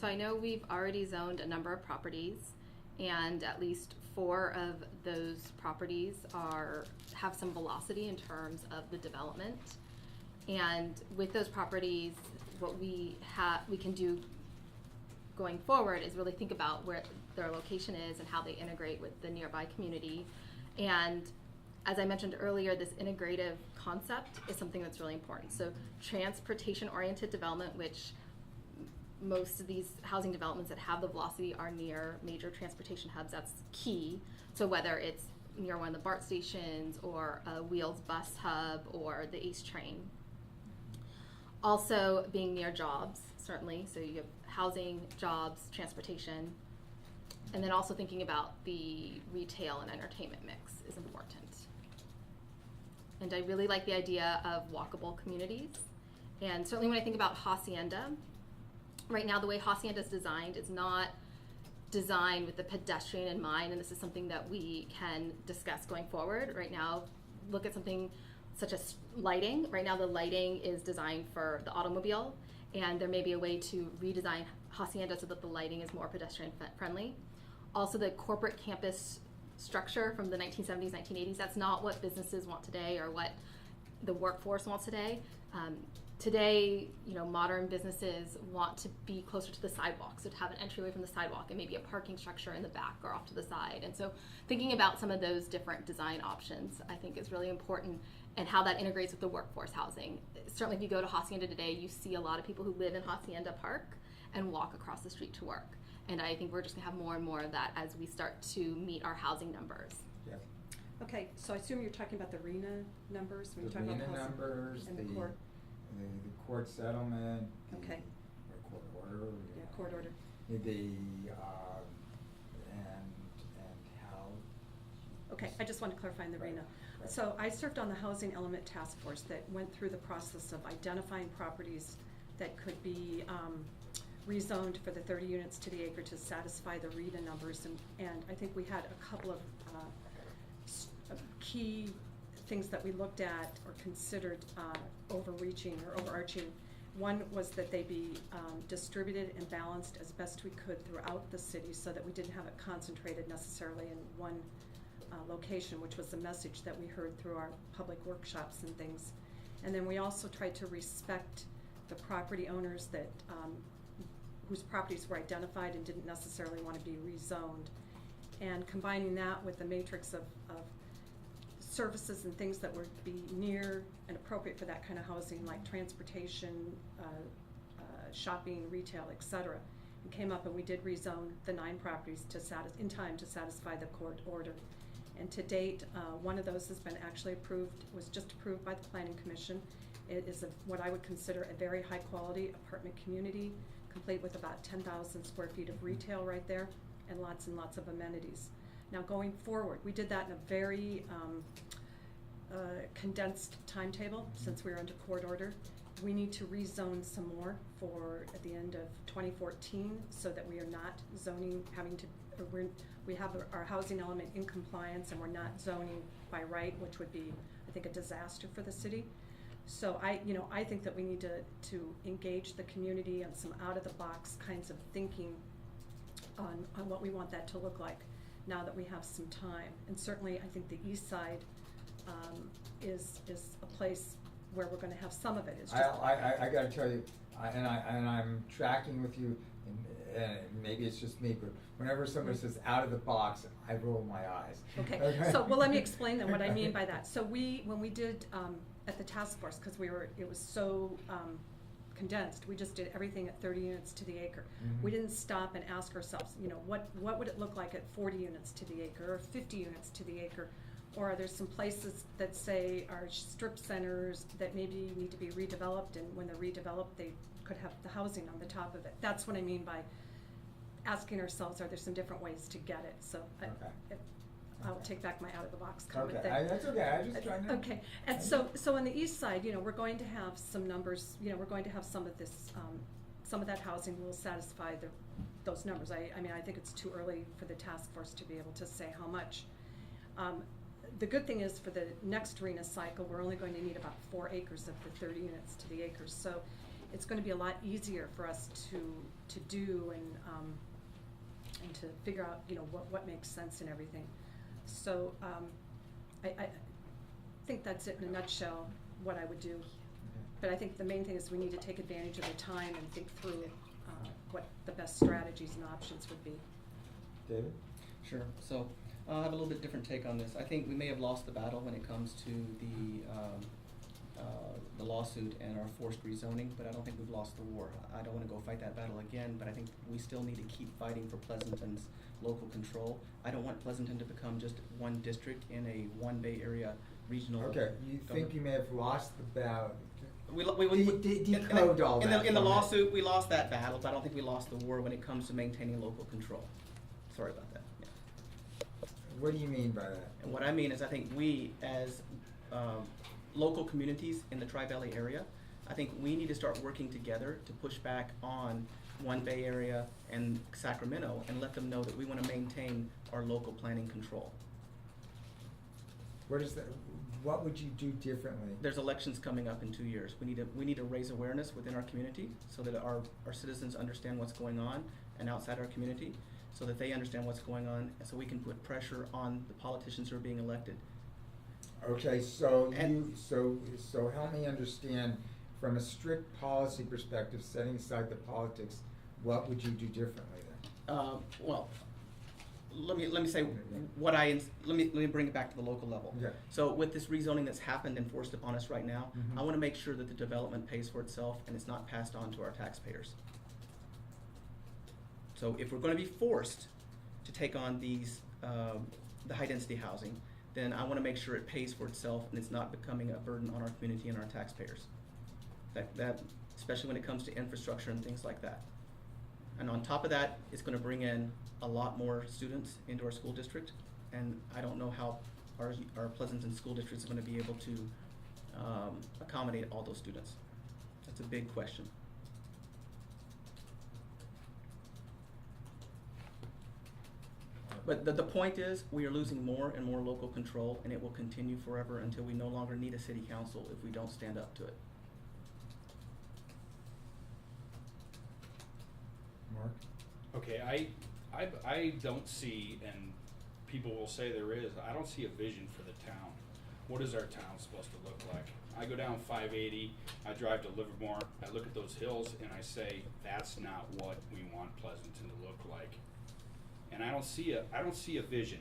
So I know we've already zoned a number of properties, and at least 4 of those properties have some velocity in terms of the development. And with those properties, what we can do going forward is really think about where their location is and how they integrate with the nearby community. And as I mentioned earlier, this integrative concept is something that's really important. So transportation-oriented development, which most of these housing developments that have the velocity are near major transportation hubs, that's key. So whether it's near one of the BART stations or a Wheels bus hub or the ACE train. Also being near jobs, certainly. So you have housing, jobs, transportation, and then also thinking about the retail and entertainment mix is important. And I really like the idea of walkable communities. And certainly when I think about Hacienda, right now the way Hacienda is designed is not designed with the pedestrian in mind, and this is something that we can discuss going forward. Right now, look at something such as lighting. Right now the lighting is designed for the automobile, and there may be a way to redesign Hacienda so that the lighting is more pedestrian friendly. Also the corporate campus structure from the 1970s, 1980s, that's not what businesses want today or what the workforce wants today. Today, modern businesses want to be closer to the sidewalk, so to have an entryway from the sidewalk and maybe a parking structure in the back or off to the side. And so thinking about some of those different design options, I think is really important, and how that integrates with the workforce housing. Certainly if you go to Hacienda today, you see a lot of people who live in Hacienda Park and walk across the street to work. And I think we're just gonna have more and more of that as we start to meet our housing numbers. Yes. Okay, so I assume you're talking about the RENA numbers when The you're talking RENA about housing numbers, and the court. court settlement, Okay. or court order. Yeah, court order. And how. Okay, I just want to clarify in the Right, RENA. right. So I served on the Housing Element Task Force that went through the process of identifying properties that could be rezoned for the 30 units to the acre to satisfy the RENA numbers, and I think we had a couple of key things that we looked at or considered overreaching or overarching. One was that they be distributed and balanced as best we could throughout the city so that we didn't have it concentrated necessarily in one location, which was the message that we heard through our public workshops and things. And then we also tried to respect the property owners that whose properties were identified and didn't necessarily want to be rezoned. And combining that with the matrix of services and things that would be near and appropriate for that kind of housing, like transportation, shopping, retail, etc. And came up and we did rezone the 9 properties in time to satisfy the court order. And to date, one of those has been actually approved, was just approved by the Planning Commission. It is what I would consider a very high quality apartment community, complete with about 10,000 square feet of retail right there and lots of amenities. Now going forward, we did that in a very condensed timetable since we were under court order. We need to rezone some more for at the end of 2014 so that we are not zoning, we have our housing element in compliance and we're not zoning by right, which would be, I think, a disaster for the city. So I think that we need to engage the community on some out-of-the-box kinds of thinking on what we want that to look like now that we have some time. And certainly I think the east side is a place where we're going to have some of it. It's just I got to tell you, I'm tracking with you, and maybe it's just me, but whenever somebody says out of the box, I roll my eyes. Okay. So well, let me explain then what I mean by that. So when we did at the task force, because it was so condensed, we just did everything at 30 units to the acre. Mm-hmm. We didn't stop and ask ourselves, what would it look like at 40 units to the acre or 50 units to the acre? Or are there some places that say are strip centers that maybe need to be redeveloped, and when they're redeveloped they could have the housing on the top of it? That's what I mean by asking ourselves, are there some different ways to get it? So I'll take back my out-of-the-box comment Okay, there. that's okay, I just trying to. Okay, and so on the east side, we're going to have some numbers, we're going to have some of this, some of that housing will satisfy those numbers. I mean, I think it's too early for the task force to be able to say how much. The good thing is for the next RENA cycle, we're only going to need about 4 acres of the 30 units to the acres. So it's gonna be a lot easier for us to do and to figure out, you know, what makes sense and everything. So, I think that's it in a nutshell, what I would do. But I think the main thing is we need to take advantage of the time and think through what the best strategies and options would be. David? Sure. So I have a little bit different take on this. I think we may have lost the battle when it comes to the lawsuit and our forced rezoning, but I don't think we've lost the war. I don't want to go fight that battle again, but I think we still need to keep fighting for Pleasanton's local control. I don't want Pleasanton to become just one district in a one Bay Area regional. Okay, you think you may have lost the battle. Decode all that in the for me. lawsuit, we lost that battle, but I don't think we lost the war when it comes to maintaining local control. Sorry about that. Yeah. What do you mean by that? And what I mean is I think we, as local communities in the Tri-Valley area, I think we need to start working together to push back on One Bay Area and Sacramento and let them know that we want to maintain our local planning control. What is that? What would you do differently? There's elections coming up in 2 years. We need to raise awareness within our community so that our citizens understand what's going on and outside our community, so that they understand what's going on, and so we can put pressure on the politicians who are being elected. Okay, so so help me understand, from a strict policy perspective, setting aside the politics, what would you do differently then? Well, let me say let me bring it back to the local level. Okay. So with this rezoning that's happened and forced upon us right now, Mhm. I want to make sure that the development pays for itself and it's not passed on to our taxpayers. So if we're going to be forced to take on these the high density housing, then I want to make sure it pays for itself and it's not becoming a burden on our community and our taxpayers. That especially when it comes to infrastructure and things like that. And on top of that, it's going to bring in a lot more students into our school district, and I don't know how our Pleasanton school district is going to be able to accommodate all those students. That's a big question. But the point is, we are losing more and more local control, and it will continue forever until we no longer need a city council if we don't stand up to it. Mark? Okay, I don't see, and people will say there is, I don't see a vision for the town. What is our town supposed to look like? I go down 580, I drive to Livermore, I look at those hills and I say, that's not what we want Pleasanton to look like. And I don't see a vision.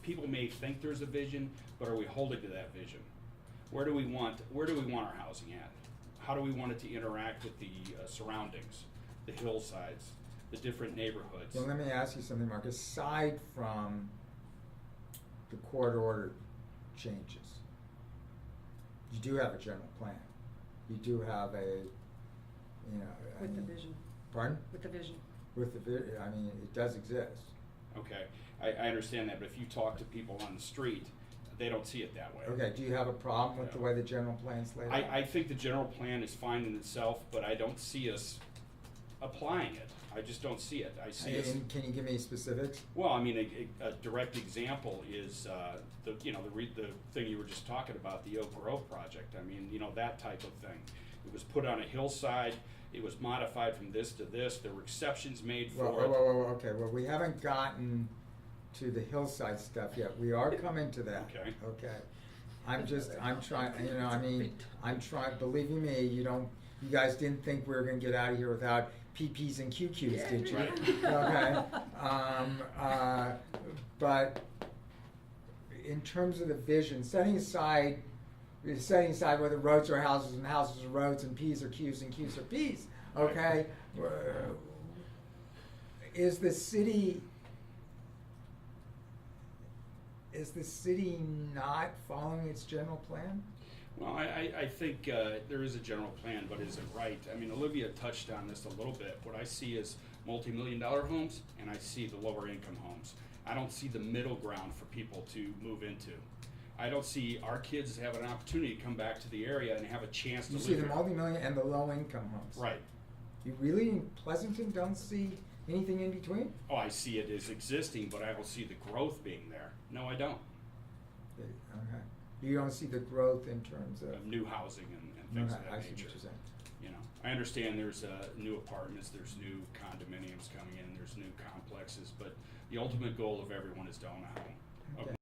People may think there's a vision, but are we holding to that vision? Where do we want our housing at? How do we want it to interact with the surroundings, the hillsides, the different neighborhoods? Well, let me ask you something, Mark. Aside from the court order changes, you do have a general plan. You do have With the vision. Pardon? With the vision. With the I mean, it does exist. Okay, I understand that, but if you talk to people on the street, they don't see it that way. Okay, do you have a problem with the way the general plan's laid out? I think the general plan is fine in itself, but I don't see us applying it. I just don't see it. I see us. And can you give me specifics? Well, I mean, a direct example is the thing you were just talking about, the Oak Grove project. I mean, that type of thing. It was put on a hillside. It was modified from this to this. There were exceptions made for it. Okay. Well, we haven't gotten to the hillside stuff yet. We are coming to that. Okay. Okay. I'm trying. I'm trying. Believe you me, you guys didn't think we were going to get out of here without PPs and QQs, did you? Right. Okay. But in terms of the vision, setting aside whether roads are houses and houses are roads and P's are Q's and Q's are P's, okay? Is the city not following its general plan? Well, I think there is a general plan, but is it right? I mean, Olivia touched on this a little bit. What I see is multi-million-dollar homes, and I see the lower-income homes. I don't see the middle ground for people to move into. I don't see our kids have an opportunity to come back to the area and have a chance to You live see the here. multi-million and the low-income homes. Right. You really in Pleasanton don't see anything in between? Oh, I see it as existing, but I don't see the growth being there. No, I don't. Okay. You don't see the growth in terms of Of new housing and things of I that see what nature. you're saying. I understand there's new apartments, there's new condominiums coming in, there's new complexes, but the ultimate goal of everyone is to own a home. Okay.